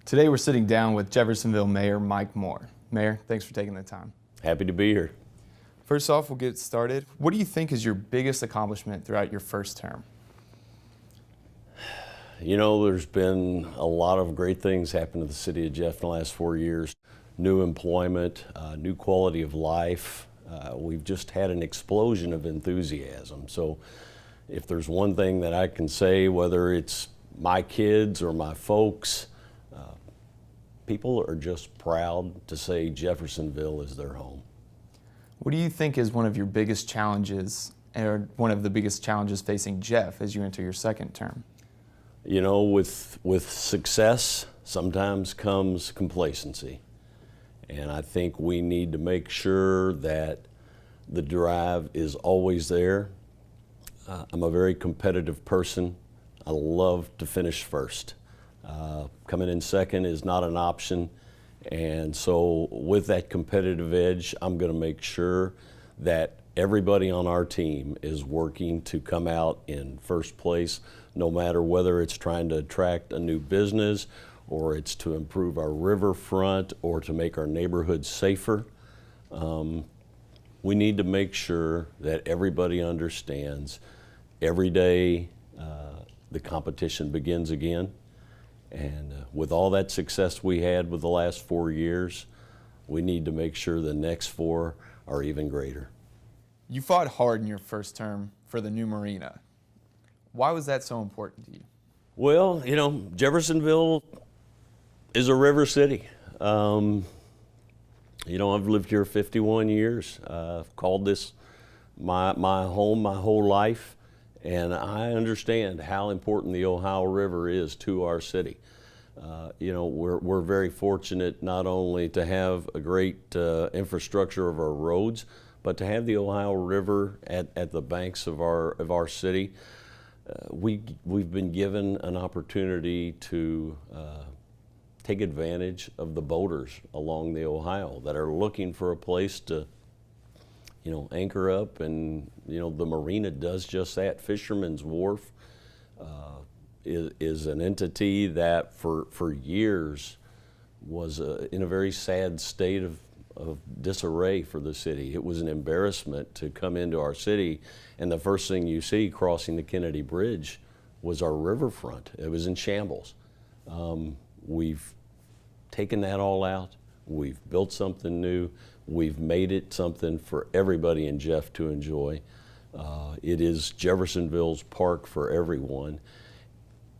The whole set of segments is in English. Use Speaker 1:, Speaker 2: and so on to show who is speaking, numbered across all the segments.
Speaker 1: Today we're sitting down with Jeffersonville Mayor Mike Moore. Mayor, thanks for taking the time.
Speaker 2: Happy to be here.
Speaker 1: First off, we'll get started. What do you think is your biggest accomplishment throughout your first term?
Speaker 2: You know, there's been a lot of great things happen to the city of Jeff in the last 4 years. New employment, new quality of life. We've just had an explosion of enthusiasm. So if there's one thing that I can say, whether it's my kids or my folks, people are just proud to say Jeffersonville is their home.
Speaker 1: What do you think is one of your biggest challenges, or one of the biggest challenges facing Jeff as you enter your second term?
Speaker 2: You know, with success sometimes comes complacency. And I think we need to make sure that the drive is always there. I'm a very competitive person. I love to finish first. Coming in second is not an option. And so with that competitive edge, I'm going to make sure that everybody on our team is working to come out in first place, no matter whether it's trying to attract a new business or it's to improve our riverfront or to make our neighborhoods safer. We need to make sure that everybody understands every day the competition begins again. And with all that success we had with the last 4 years, we need to make sure the next 4 are even greater.
Speaker 1: You fought hard in your first term for the new Marina. Why was that so important to you?
Speaker 2: Well, you know, Jeffersonville is a river city. You know, I've lived here 51 years. I've called this my home my whole life. And I understand how important the Ohio River is to our city. You know, we're very fortunate not only to have a great infrastructure of our roads, but to have the Ohio River at the banks of our city. We've been given an opportunity to take advantage of the boaters along the Ohio that are looking for a place to, you know, anchor up, and you know the Marina does just that. Fisherman's Wharf is an entity that for years was in a very sad state of disarray for the city. It was an embarrassment to come into our city, and the first thing you see crossing the Kennedy Bridge was our riverfront. It was in shambles. We've taken that all out. We've built something new. We've made it something for everybody in Jeff to enjoy. It is Jeffersonville's park for everyone.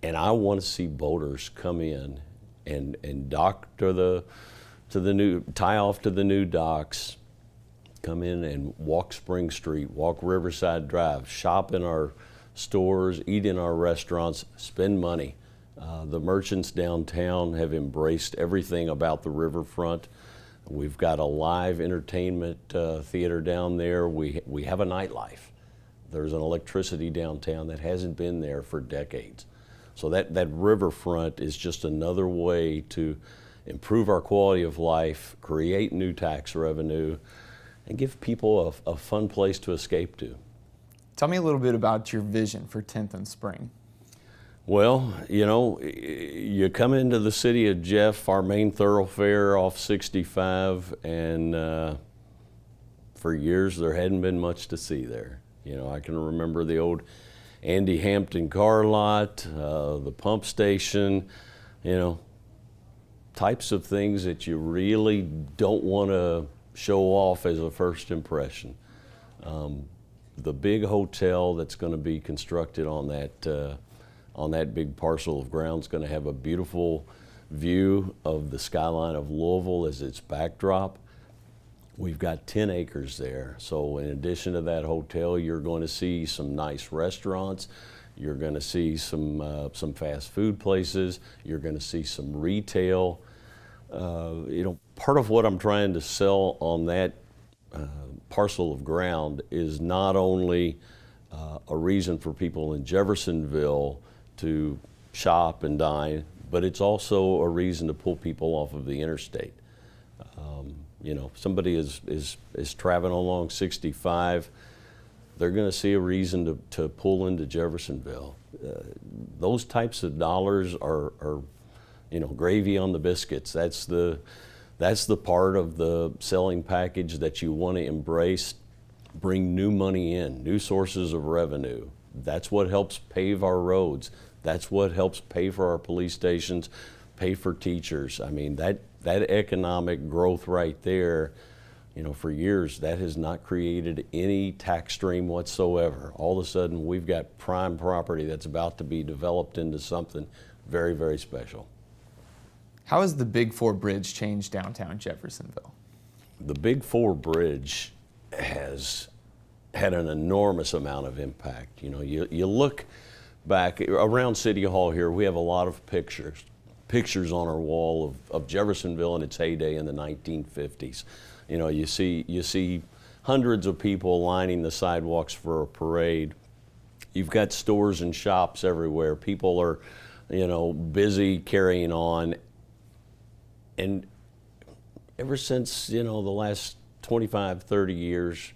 Speaker 2: And I want to see boaters come in and dock tie off to the new docks, come in and walk Spring Street, walk Riverside Drive, shop in our stores, eat in our restaurants, spend money. The merchants downtown have embraced everything about the riverfront. We've got a live entertainment theater down there. We have a nightlife. There's an electricity downtown that hasn't been there for decades. So that riverfront is just another way to improve our quality of life, create new tax revenue, and give people a fun place to escape to.
Speaker 1: Tell me a little bit about your vision for 10th and Spring.
Speaker 2: Well, you know, you come into the city of Jeff, our main thoroughfare off 65, and for years there hadn't been much to see there. You know, I can remember the old Andy Hampton car lot, the pump station, you know, types of things that you really don't want to show off as a first impression. The big hotel that's going to be constructed on that big parcel of ground is going to have a beautiful view of the skyline of Louisville as its backdrop. We've got 10 acres there. So in addition to that hotel, you're going to see some nice restaurants. You're going to see some fast food places. You're going to see some retail. You know, part of what I'm trying to sell on that parcel of ground is not only a reason for people in Jeffersonville to shop and dine, but it's also a reason to pull people off of the interstate. You know, somebody is traveling along 65, they're going to see a reason to pull into Jeffersonville. Those types of dollars are gravy on the biscuits. That's the part of the selling package that you want to embrace. Bring new money in, new sources of revenue. That's what helps pave our roads. That's what helps pay for our police stations, pay for teachers. I mean, that economic growth right there, for years, that has not created any tax stream whatsoever. All of a sudden, we've got prime property that's about to be developed into something very, very special.
Speaker 1: How has the Big Four Bridge changed downtown Jeffersonville?
Speaker 2: The Big Four Bridge has had an enormous amount of impact. You look back around City Hall here, we have a lot of pictures on our wall of Jeffersonville in its heyday in the 1950s. You see hundreds of people lining the sidewalks for a parade. You've got stores and shops everywhere. People are, busy carrying on. And ever since, the last 25, 30 years,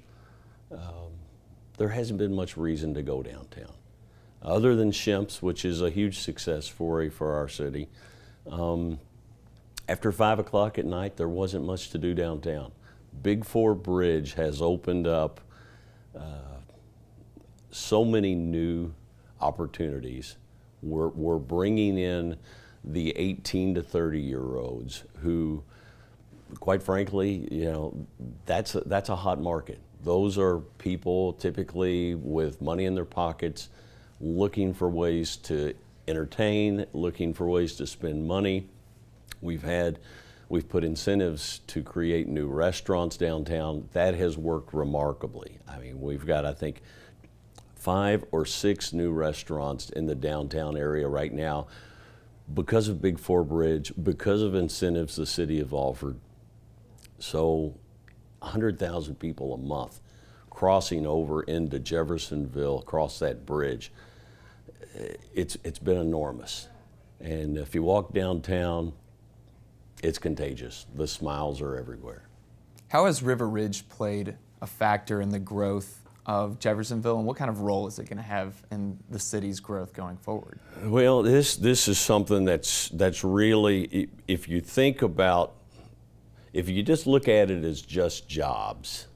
Speaker 2: there hasn't been much reason to go downtown. Other than Shemp's, which is a huge success story for our city. After 5 o'clock at night, there wasn't much to do downtown. Big Four Bridge has opened up so many new opportunities. We're bringing in the 18 to 30-year-olds who, quite frankly, that's a hot market. Those are people typically with money in their pockets, looking for ways to entertain, looking for ways to spend money. We've put incentives to create new restaurants downtown. That has worked remarkably. I mean, we've got, I think, 5 or 6 new restaurants in the downtown area right now because of Big Four Bridge, because of incentives the city have offered. So 100,000 people a month crossing over into Jeffersonville, across that bridge. It's been enormous. And if you walk downtown, it's contagious. The smiles are everywhere.
Speaker 1: How has River Ridge played a factor in the growth of Jeffersonville, and what kind of role is it going to have in the city's growth going forward?
Speaker 2: Well, this is something that's really, if you just look at it as just jobs,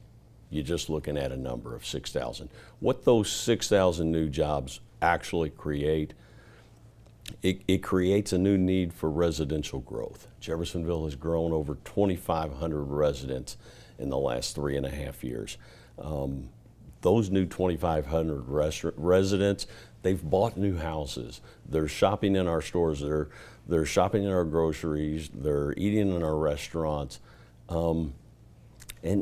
Speaker 2: you're just looking at a number of 6,000. What those 6,000 new jobs actually create, it creates a new need for residential growth. Jeffersonville has grown over 2,500 residents in the last 3.5 years. Those new 2,500 residents, they've bought new houses. They're shopping in our stores. They're shopping in our groceries. They're eating in our restaurants. And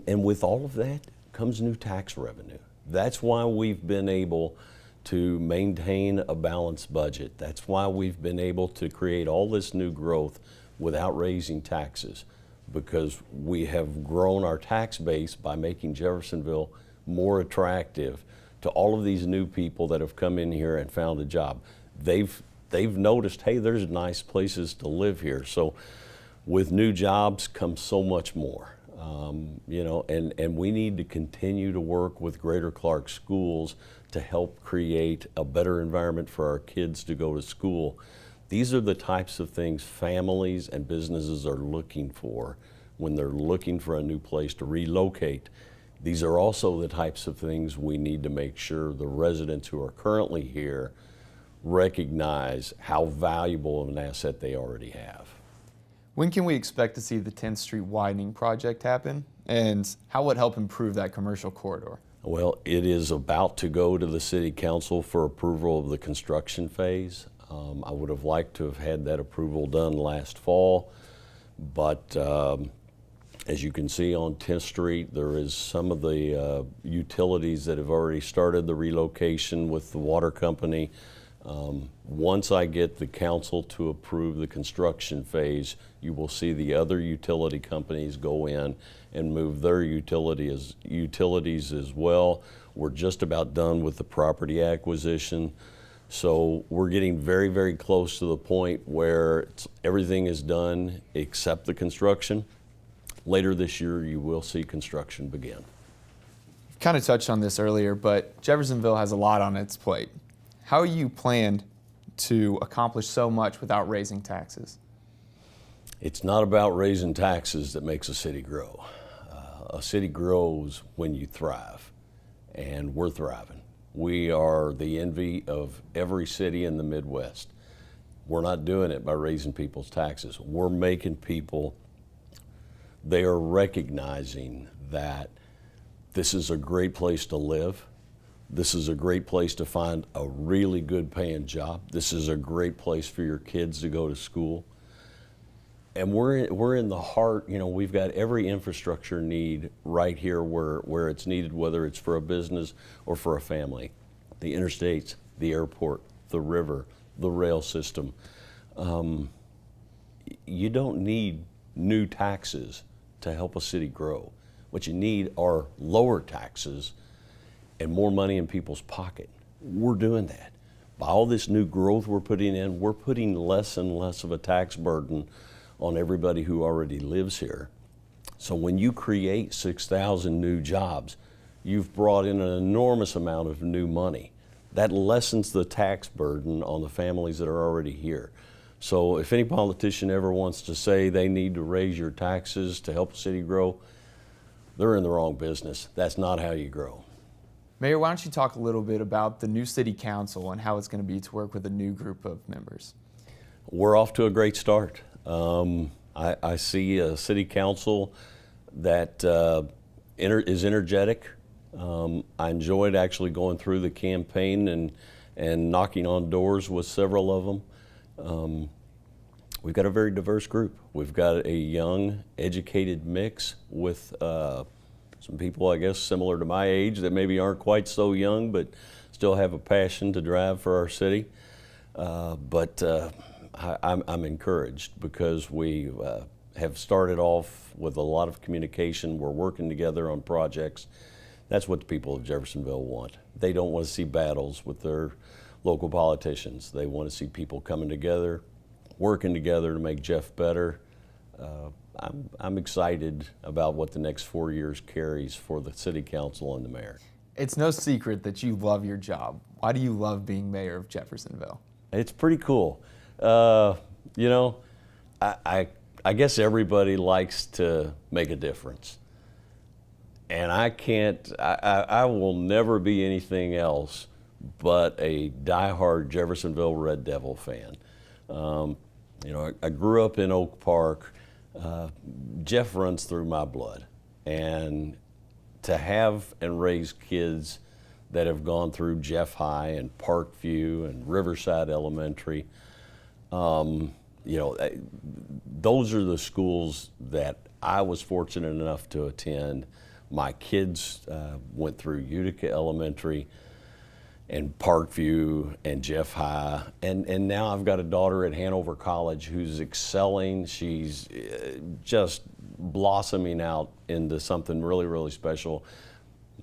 Speaker 2: with all of that comes new tax revenue. That's why we've been able to maintain a balanced budget. That's why we've been able to create all this new growth without raising taxes, because we have grown our tax base by making Jeffersonville more attractive to all of these new people that have come in here and found a job. They've noticed, hey, there's nice places to live here. So with new jobs comes so much more. And we need to continue to work with Greater Clark schools to help create a better environment for our kids to go to school. These are the types of things families and businesses are looking for when they're looking for a new place to relocate. These are also the types of things we need to make sure the residents who are currently here recognize how valuable of an asset they already have.
Speaker 1: When can we expect to see the 10th Street widening project happen, and how would it help improve that commercial corridor?
Speaker 2: Well, it is about to go to the City Council for approval of the construction phase. I would have liked to have had that approval done last fall, but as you can see on 10th Street, there is some of the utilities that have already started the relocation with the water company. Once I get the council to approve the construction phase, you will see the other utility companies go in and move their utilities as well. We're just about done with the property acquisition. So we're getting very, very close to the point where everything is done except the construction. Later this year, you will see construction begin.
Speaker 1: Kind of touched on this earlier, but Jeffersonville has a lot on its plate. How you plan to accomplish so much without raising taxes?
Speaker 2: It's not about raising taxes that makes a city grow. A city grows when you thrive, and we're thriving. We are the envy of every city in the Midwest. We're not doing it by raising people's taxes. We're making people, they are recognizing that this is a great place to live. This is a great place to find a really good paying job. This is a great place for your kids to go to school. And we're in the heart, we've got every infrastructure need right here where it's needed, whether it's for a business or for a family. The interstates, the airport, the river, the rail system. You don't need new taxes to help a city grow. What you need are lower taxes and more money in people's pocket. We're doing that. By all this new growth we're putting in, we're putting less and less of a tax burden on everybody who already lives here. So when you create 6,000 new jobs, you've brought in an enormous amount of new money. That lessens the tax burden on the families that are already here. So if any politician ever wants to say they need to raise your taxes to help a city grow, they're in the wrong business. That's not how you grow.
Speaker 1: Mayor, why don't you talk a little bit about the new city council and how it's going to be to work with a new group of members?
Speaker 2: We're off to a great start. I see a city council that is energetic. I enjoyed actually going through the campaign and knocking on doors with several of them. We've got a very diverse group. We've got a young, educated mix with some people, I guess, similar to my age that maybe aren't quite so young but still have a passion to drive for our city. I'm encouraged because we have started off with a lot of communication. We're working together on projects. That's what the people of Jeffersonville want. They don't want to see battles with their local politicians. They want to see people coming together, working together to make Jeff better. I'm excited about what the next 4 years carries for the city council and the mayor.
Speaker 1: It's no secret that you love your job. Why do you love being mayor of Jeffersonville?
Speaker 2: It's pretty cool. I guess everybody likes to make a difference. And I will never be anything else but a diehard Jeffersonville Red Devil fan. I grew up in Oak Park. Jeff runs through my blood. And to have and raise kids that have gone through Jeff High and Parkview and Riverside Elementary, those are the schools that I was fortunate enough to attend. My kids went through Utica Elementary and Parkview and Jeff High, and now I've got a daughter at Hanover College who's excelling. She's just blossoming out into something really, really special.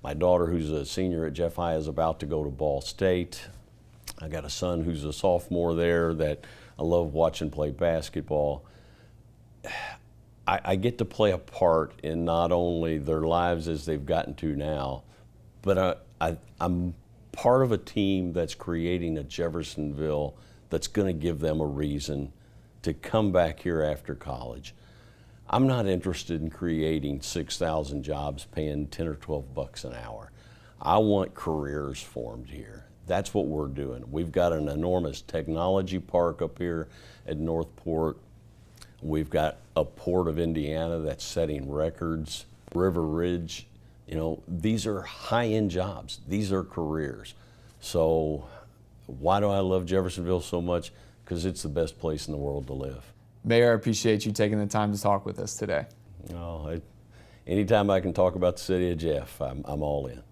Speaker 2: My daughter, who's a senior at Jeff High, is about to go to Ball State. I got a son who's a sophomore there that I love watching play basketball. I get to play a part in not only their lives as they've gotten to now, but I'm part of a team that's creating a Jeffersonville that's going to give them a reason to come back here after college. I'm not interested in creating 6,000 jobs paying 10 or 12 bucks an hour. I want careers formed here. That's what we're doing. We've got an enormous technology park up here at Northport. We've got a Port of Indiana that's setting records. River Ridge, these are high-end jobs. These are careers. So why do I love Jeffersonville so much? Because it's the best place in the world to live.
Speaker 1: Mayor, I appreciate you taking the time to talk with us today.
Speaker 2: Anytime I can talk about the city of Jeff, I'm all in.